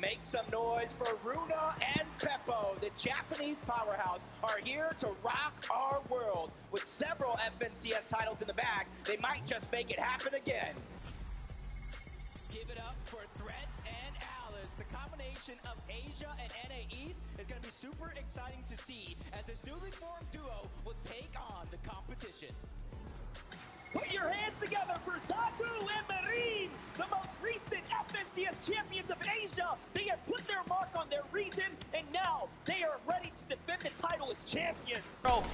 Make some noise for Runa and Peppo. The Japanese powerhouse are here to rock our world. With several FNCS titles in the bag, they might just make it happen again. Give it up for Threats and Alice. The combination of Asia and NA East is going to be super exciting to see as this newly formed duo will take on the competition. Put your hands together for Zaku and Marine, the most recent FNCS champions of Asia. They have put their mark on their region, and now they are ready to defend the title as champions.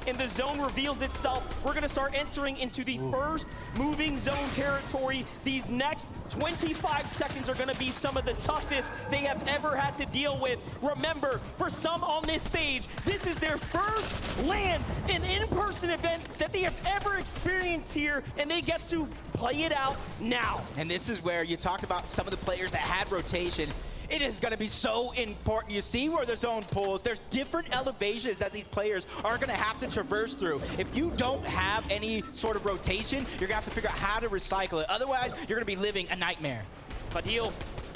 And the zone reveals itself. We're going to start entering into the first moving zone territory. These next 25 seconds are going to be some of the toughest they have ever had to deal with. Remember, for some on this stage, this is their first LAN, an in-person event that they have ever experienced here, and they get to play it out now. And this is where you talked about some of the players that had rotation. It is going to be so important. You see where the zone pulls. There's different elevations that these players are going to have to traverse through. If you don't have any sort of rotation, you're going to have to figure out how to recycle it. Otherwise, you're going to be living a nightmare. Fadil,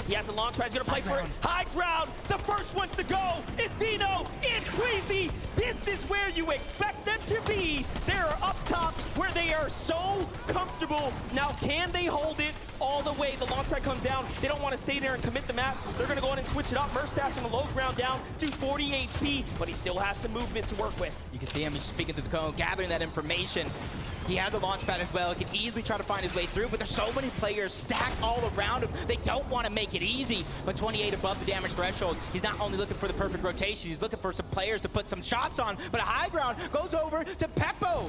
he has a launch pad. He's going to play for it. High ground. The first ones to go is Vino and Queasy. This is where you expect them to be. They're up top where they are so comfortable. Now, can they hold it all the way? The launch pad comes down. They don't want to stay there and commit the map. They're going to go in and switch it up. Merstash on the low ground down to 40 HP, but he still has some movement to work with. You can see him speaking through the cone, gathering that information. He has a launch pad as well. He can easily try to find his way through, but there's so many players stacked all around him. They don't want to make it easy, but 28 above the damage threshold. He's not only looking for the perfect rotation, he's looking for some players to put some shots on, but a high ground goes over to Peppo.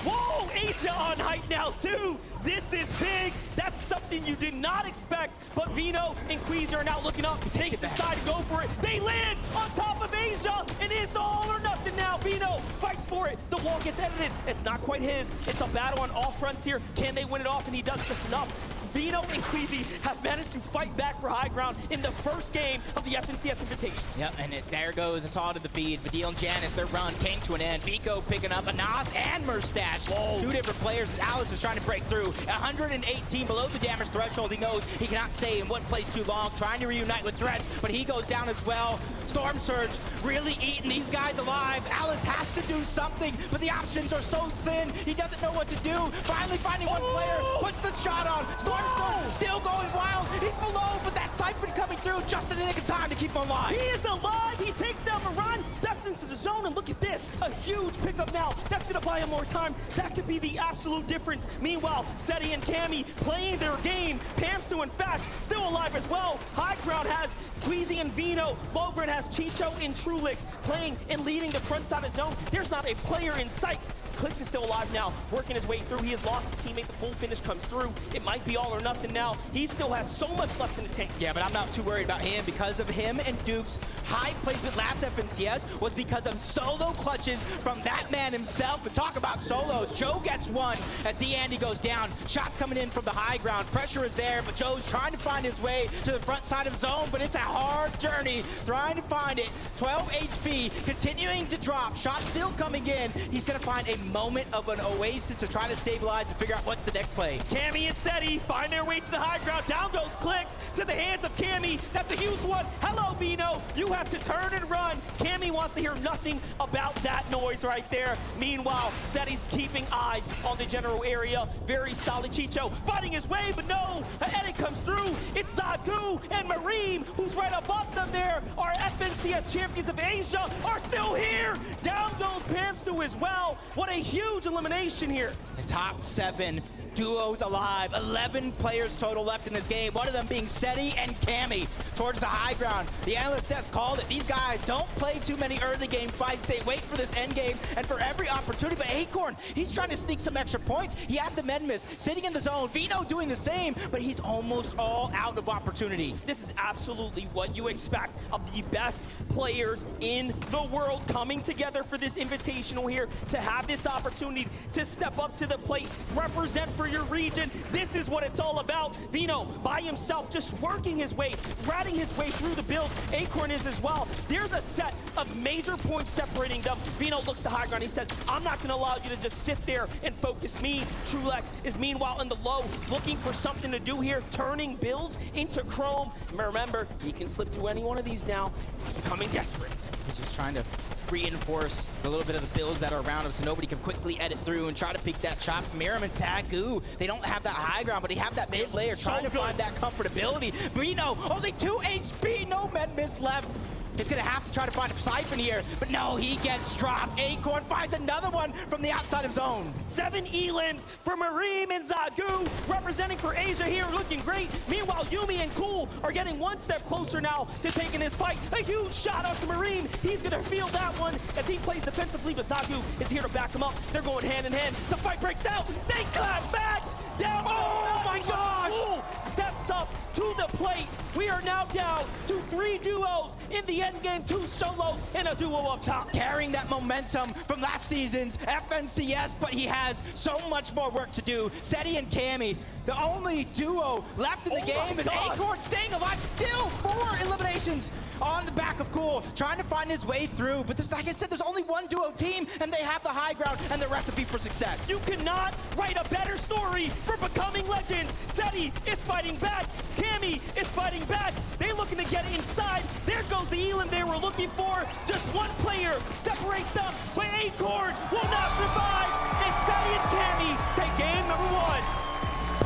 Whoa, Asia on height now too. This is big. That's something you did not expect, but Vino and Queasy are now looking up. They decide to go for it. They land on top of Asia, and it's all or nothing now. Vino fights for it. The wall gets edited. It's not quite his. It's a battle on all fronts here. Can they win it off? And he does just enough. Vino and Queasy have managed to fight back for high ground in the first game of the FNCS Invitation. Yep, and there goes a saw to the feed. Vadil and Janice, their run came to an end. Vico picking up Anas and Merstash. Whoa. Two different players as Alice is trying to break through. 118 below the damage threshold. He knows he cannot stay in one place too long, trying to reunite with Threats, but he goes down as well. Storm Surge really eating these guys alive. Alice has to do something, but the options are so thin. He doesn't know what to do. Finally finding one player, puts the shot on. Storm Surge still going wild. He's below, but that Siphon coming through just in the nick of time to keep him alive. He is alive. He takes down the run, steps into the zone, and look at this. A huge pickup now. That's going to buy him more time. That could be the absolute difference. Meanwhile, Seti and Cammy playing their game. Pamstu and Fash still alive as well. High ground has Queasy and Vino. Low ground has Chicho and Trulix playing and leading the front side of zone. There's not a player in sight. Clicks is still alive now, working his way through. He has lost his teammate. The full finish comes through. It might be all or nothing now. He still has so much left in the tank. Yeah, but I'm not too worried about him because of him and Duke's high placement last FNCS was because of solo clutches from that man himself. But talk about solos. Joe gets one as Andy goes down. Shots coming in from the high ground. Pressure is there, but Joe's trying to find his way to the front side of zone, but it's a hard journey trying to find it. 12 HP, continuing to drop. Shots still coming in. He's going to find a moment of an oasis to try to stabilize and figure out what's the next play. Cammy and Seti find their way to the high ground. Down goes Clicks to the hands of Cammy. That's a huge one. Hello, Vino. You have to turn and run. Cammy wants to hear nothing about that noise right there. Meanwhile, Seti's keeping eyes on the general area. Very solid. Chicho fighting his way, but no. An edit comes through. It's Zagu and Mareem, who's right above them there. Our FNCS champions of Asia are still here. Down goes Pamstu as well. What a huge elimination here. The top 7 duos alive. 11 players total left in this game. One of them being Seti and Cammy towards the high ground. The analyst desk called it. These guys don't play too many early game fights. They wait for this end game and for every opportunity. But Acorn, he's trying to sneak some extra points. He has the med miss sitting in the zone. Vino doing the same, but he's almost all out of opportunity. This is absolutely what you expect of the best players in the world coming together for this invitational here to have this opportunity to step up to the plate, represent for your region. This is what it's all about. Vino by himself, just working his way, ratting his way through the build. Acorn is as well. There's a set of major points separating them. Vino looks to high ground. He says, I'm not going to allow you to just sit there and focus me. Trulex is meanwhile in the low, looking for something to do here, turning builds into Chrome. Remember, he can slip through any one of these now, becoming desperate. He's just trying to reinforce a little bit of the builds that are around him so nobody can quickly edit through and try to pick that shot. Miram and Sagu, they don't have that high ground, but they have that mid layer trying to find that comfortability. Brino, only 2 HP, no med miss left. He's gonna have to try to find a siphon here, but no, he gets dropped. Acorn finds another one from the outside of zone. 7 elims for Mareem and Zagu, representing for Asia here, looking great. Meanwhile, Yumi and Cool are getting one step closer now to taking this fight. A huge shot out to Mareem. He's gonna feel that one as he plays defensively, but Zagu is here to back him up. They're going hand in hand. The fight breaks out. They clap back. Down. Oh my gosh! Cool steps up to the plate. We are now down to 3 duos in the end game, 2 solos and a duo up top. Carrying that momentum from last season's FNCS, but he has so much more work to do. Seti and Cammy, the only duo left in the game, is Acorn staying alive. Still 4 eliminations on the back of Cool, trying to find his way through. But there's, like I said, there's only 1 duo team, and they have the high ground and the recipe for success. You cannot write a better story for becoming legends. Seti is fighting back. Cammy is fighting back. They're looking to get inside. There goes the Elam they were looking for. Just 1 player separates them, but Acorn will not survive. And Seti and Cammy take game number 1.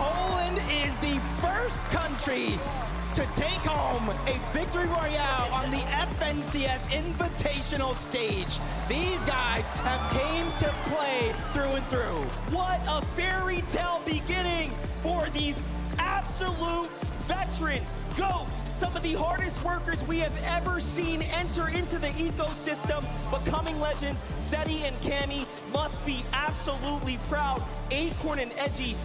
Poland is the first country to take home a victory royale on the FNCS Invitational stage. These guys have came to play through and through. What a fairy tale beginning for these absolute veterans, GOATs, some of the hardest workers we have ever seen enter into the ecosystem, becoming legends. Seti and Cammy must be absolutely proud. Acorn and Edgy,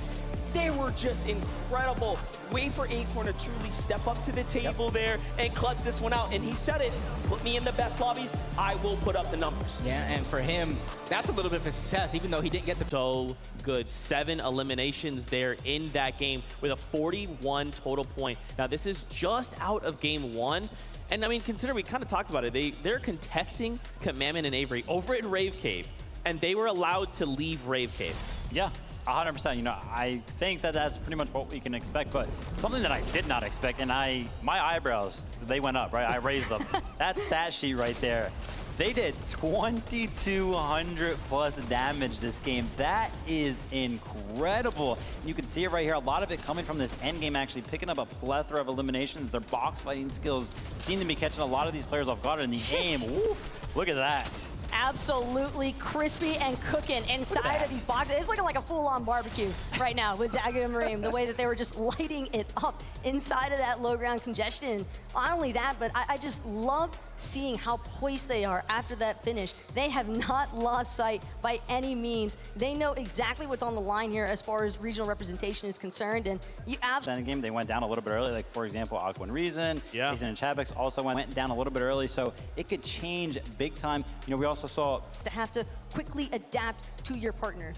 they were just incredible. Wait for Acorn to truly step up to the table there and clutch this one out. And he said it, put me in the best lobbies, I will put up the numbers. Yeah, and for him, that's a little bit of a success, even though he didn't get the... So good. 7 eliminations there in that game with a 41 total point. Now, this is just out of game 1. And I mean, consider, we kind of talked about it. They're contesting Commandment and Avery over in Rave Cave, and they were allowed to leave Rave Cave. Yeah. 100%. You know, I think that that's pretty much what we can expect, but something that I did not expect, and my eyebrows, they went up, right? I raised them. That stat sheet right there. They did 2,200 plus damage this game. That is incredible. You can see it right here. A lot of it coming from this end game, actually picking up a plethora of eliminations. Their box fighting skills seem to be catching a lot of these players off guard in the game. Woo, look at that. Absolutely crispy and cooking inside of these boxes. It's looking like a full-on barbecue right now with Zagu and Mareem, the way that they were just lighting it up inside of that low-ground congestion. Not only that, but I just love seeing how poised they are after that finish. They have not lost sight by any means. They know exactly what's on the line here as far as regional representation is concerned, and you absolutely... game, they went down a little bit early, like, for example, Aqua and Reason, Jason and Chabex also went down a little bit early, so it could change big time. You know, we also saw... to have to quickly adapt to your partner.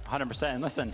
100%. And listen,